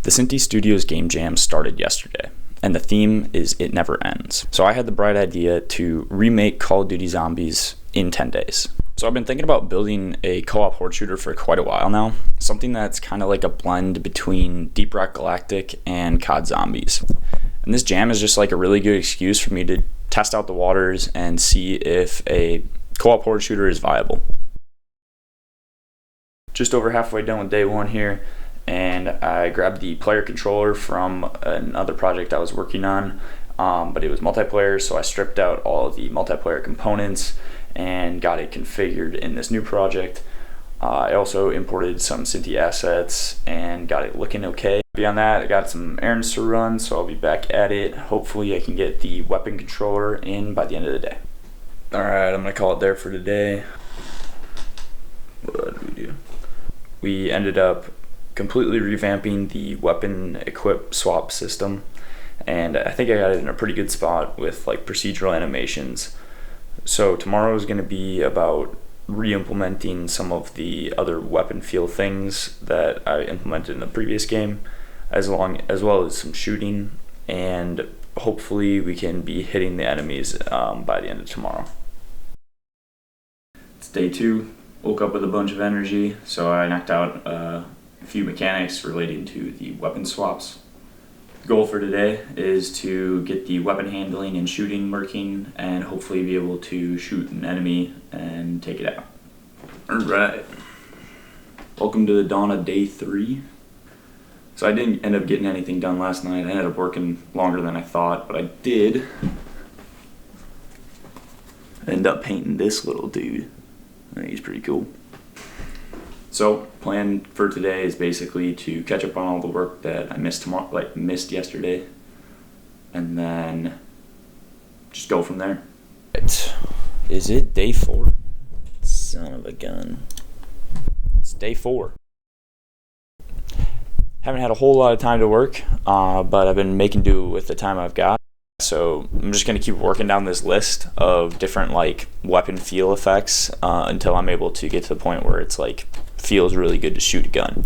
The Cinti Studios Game Jam started yesterday, and the theme is It Never Ends. So I had the bright idea to remake Call of Duty Zombies in 10 days. So I've been thinking about building a co-op horde shooter for quite a while now, something that's kind of like a blend between Deep Rock Galactic and COD Zombies. And this jam is just like a really good excuse for me to test out the waters and see if a co-op horde shooter is viable. Just over halfway done with day one here, and I grabbed the player controller from another project I was working on, but it was multiplayer, so I stripped out all of the multiplayer components and got it configured in this new project. I also imported some Cinti assets and got it looking okay. Beyond that, I got some errands to run, so I'll be back at it. Hopefully I can get the weapon controller in by the end of the day. Alright, I'm gonna call it there for today. What did we do? We ended up completely revamping the weapon equip swap system, and I think I got it in a pretty good spot with like procedural animations. So tomorrow is going to be about re-implementing some of the other weapon feel things that I implemented in the previous game, as well as some shooting, and hopefully we can be hitting the enemies by the end of tomorrow. It's day 2. Woke up with a bunch of energy, so I knocked out a few mechanics relating to the weapon swaps. The goal for today is to get the weapon handling and shooting working, and hopefully be able to shoot an enemy and take it out. Alright. Welcome to the dawn of day 3. So I didn't end up getting anything done last night. I ended up working longer than I thought, but I did end up painting this little dude. I think he's pretty cool. So, plan for today is basically to catch up on all the work that I missed yesterday, and then just go from there. Is it day 4? Son of a gun. It's day 4. Haven't had a whole lot of time to work, but I've been making do with the time I've got. So I'm just going to keep working down this list of different like weapon feel effects until I'm able to get to the point where it's like feels really good to shoot a gun.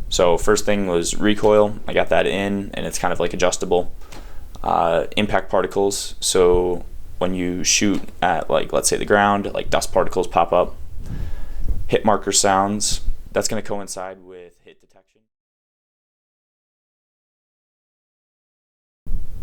So first thing was recoil. I got that in, and it's kind of like adjustable. Impact particles. So when you shoot at like, let's say the ground, like dust particles pop up. Hit marker sounds. That's going to coincide with hit detection.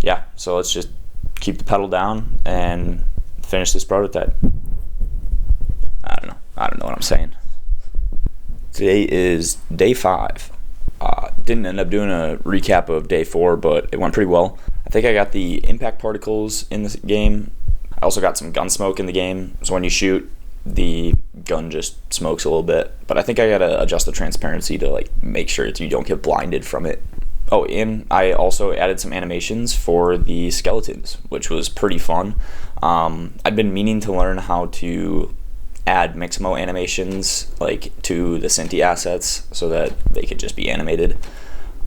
Yeah, so let's just keep the pedal down and finish this prototype. I don't know what I'm saying. Today is day 5. Didn't end up doing a recap of day 4, but it went pretty well. I think I got the impact particles in this game. I also got some gun smoke in the game, so when you shoot, the gun just smokes a little bit. But I think I gotta adjust the transparency to like make sure that you don't get blinded from it. Oh, and I also added some animations for the skeletons, which was pretty fun. I've been meaning to learn how to add Mixamo animations like to the Cinti assets so that they could just be animated.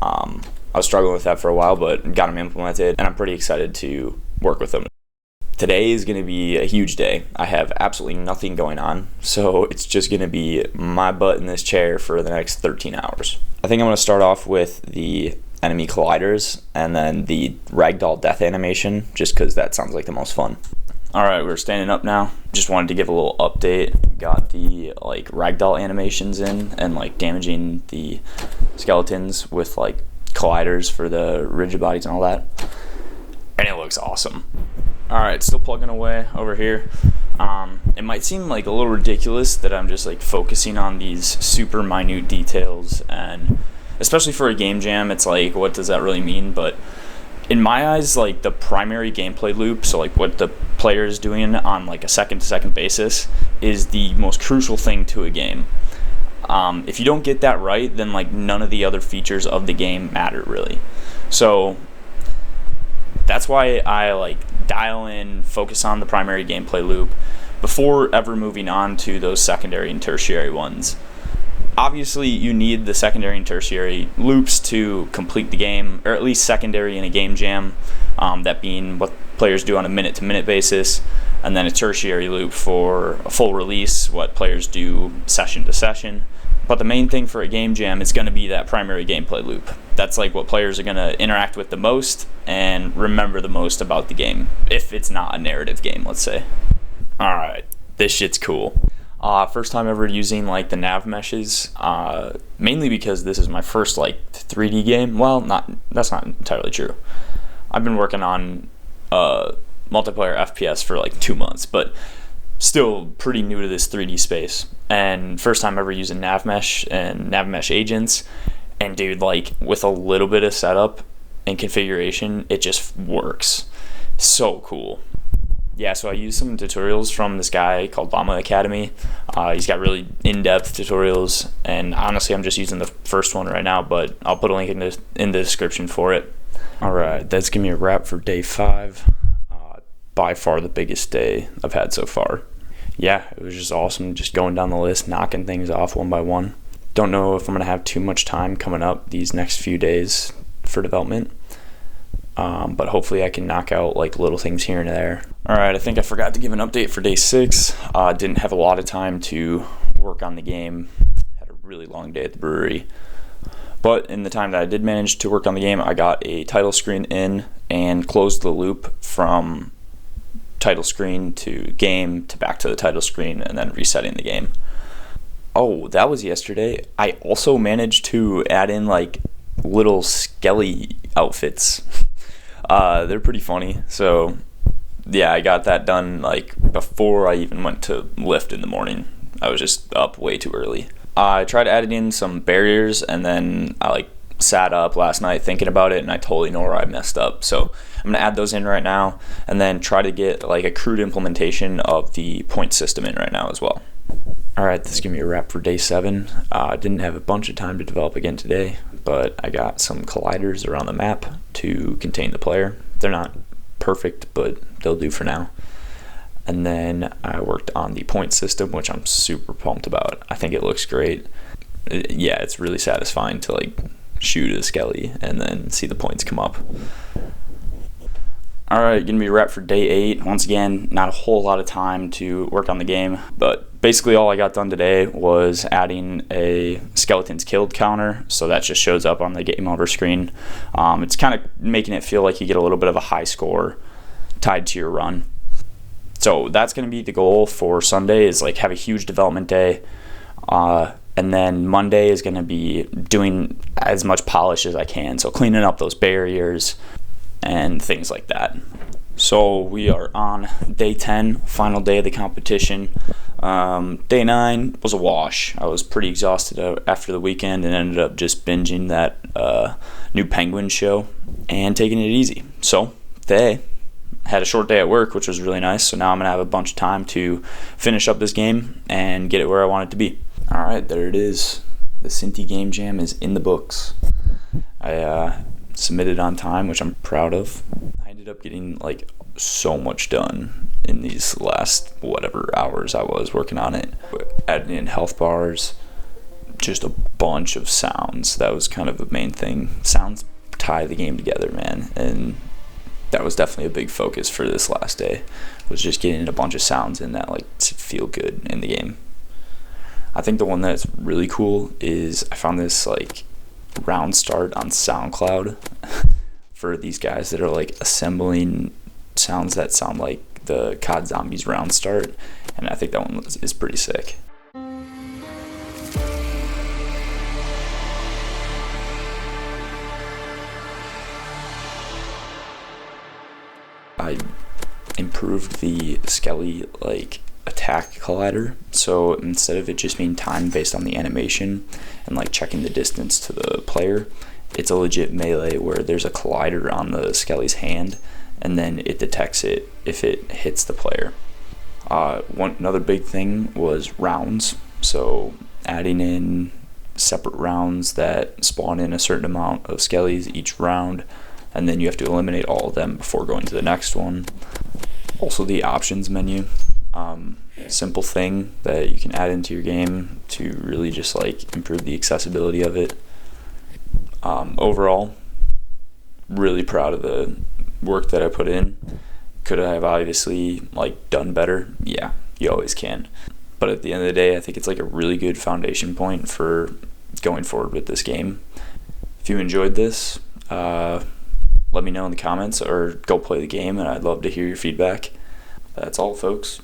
I was struggling with that for a while, but got them implemented, and I'm pretty excited to work with them. Today is going to be a huge day. I have absolutely nothing going on, so it's just going to be my butt in this chair for the next 13 hours. I think I'm going to start off with the enemy colliders and then the ragdoll death animation, just because that sounds like the most fun. Alright, we're standing up now. Just wanted to give a little update. Got the like ragdoll animations in and like damaging the skeletons with like colliders for the rigid bodies and all that. And it looks awesome. Alright, still plugging away over here. It might seem like a little ridiculous that I'm just like focusing on these super minute details, and especially for a game jam, it's like, what does that really mean? But in my eyes, like the primary gameplay loop, so like what the player is doing on like a second-to-second basis, is the most crucial thing to a game. If you don't get that right, then like none of the other features of the game matter really. So that's why I like dial in, focus on the primary gameplay loop before ever moving on to those secondary and tertiary ones. Obviously, you need the secondary and tertiary loops to complete the game, or at least secondary in a game jam, that being what players do on a minute-to-minute basis, and then a tertiary loop for a full release, what players do session to session. But the main thing for a game jam is going to be that primary gameplay loop. That's like what players are going to interact with the most and remember the most about the game, if it's not a narrative game, let's say. Alright, this shit's cool. First time ever using like the nav meshes, mainly because this is my first like 3D game. Well, that's not entirely true. I've been working on multiplayer FPS for like 2 months, but still pretty new to this 3D space. And first time ever using nav mesh and nav mesh agents. And dude, like with a little bit of setup and configuration, it just works. So cool. Yeah, so I used some tutorials from this guy called Llama Academy. He's got really in-depth tutorials, and honestly, I'm just using the first one right now, but I'll put a link in the description for it. All right, that's gonna be a wrap for day 5. By far the biggest day I've had so far. Yeah, it was just awesome, just going down the list, knocking things off one by one. Don't know if I'm gonna have too much time coming up these next few days for development. But hopefully I can knock out like little things here and there. Alright, I think I forgot to give an update for day 6. Didn't have a lot of time to work on the game. Had a really long day at the brewery. But in the time that I did manage to work on the game, I got a title screen in and closed the loop from title screen to game to back to the title screen and then resetting the game. Oh, that was yesterday. I also managed to add in like little skelly outfits. They're pretty funny. So yeah, I got that done like before I even went to lift in the morning. I was just up way too early. I tried adding in some barriers, and then I like sat up last night thinking about it, and I totally know where I messed up. So I'm gonna add those in right now, and then try to get like a crude implementation of the point system in right now as well. Alright, this is gonna be a wrap for day 7. I didn't have a bunch of time to develop again today, but I got some colliders around the map to contain the player. They're not perfect, but they'll do for now. And then I worked on the point system, which I'm super pumped about. I think it looks great. Yeah, it's really satisfying to like shoot a skelly and then see the points come up. Alright, gonna be a wrap for day 8. Once again, not a whole lot of time to work on the game, but basically all I got done today was adding a skeletons killed counter, so that just shows up on the game over screen. It's kind of making it feel like you get a little bit of a high score tied to your run. So that's going to be the goal for Sunday, is like have a huge development day, and then Monday is going to be doing as much polish as I can, so cleaning up those barriers and things like that. So we are on day 10, final day of the competition. Day 9 was a wash. I was pretty exhausted after the weekend and ended up just binging that new Penguin show and taking it easy. So today had a short day at work, which was really nice. So now I'm gonna have a bunch of time to finish up this game and get it where I want it to be. All right, there it is. The Cinti Game Jam is in the books. I submitted on time, which I'm proud of. I ended up getting like so much done in these last whatever hours I was working on it. Adding in health bars, just a bunch of sounds. That was kind of the main thing. Sounds tie the game together, man, and that was definitely a big focus for this last day, was just getting a bunch of sounds in that like feel good in the game. I think the one that's really cool is I found this like round start on SoundCloud for these guys that are like assembling sounds that sound like the COD Zombies round start, and I think that one is pretty sick. I improved the Skelly like attack collider, so instead of it just being timed based on the animation and like checking the distance to the player, it's a legit melee where there's a collider on the Skelly's hand and then it detects it if it hits the player. Another big thing was rounds, so adding in separate rounds that spawn in a certain amount of Skellies each round, and then you have to eliminate all of them before going to the next one. Also the options menu, simple thing that you can add into your game to really just like improve the accessibility of it. Overall, really proud of the work that I put in. Could I have obviously like done better? Yeah, you always can. But at the end of the day, I think it's like a really good foundation point for going forward with this game. If you enjoyed this, let me know in the comments or go play the game, and I'd love to hear your feedback. That's all, folks.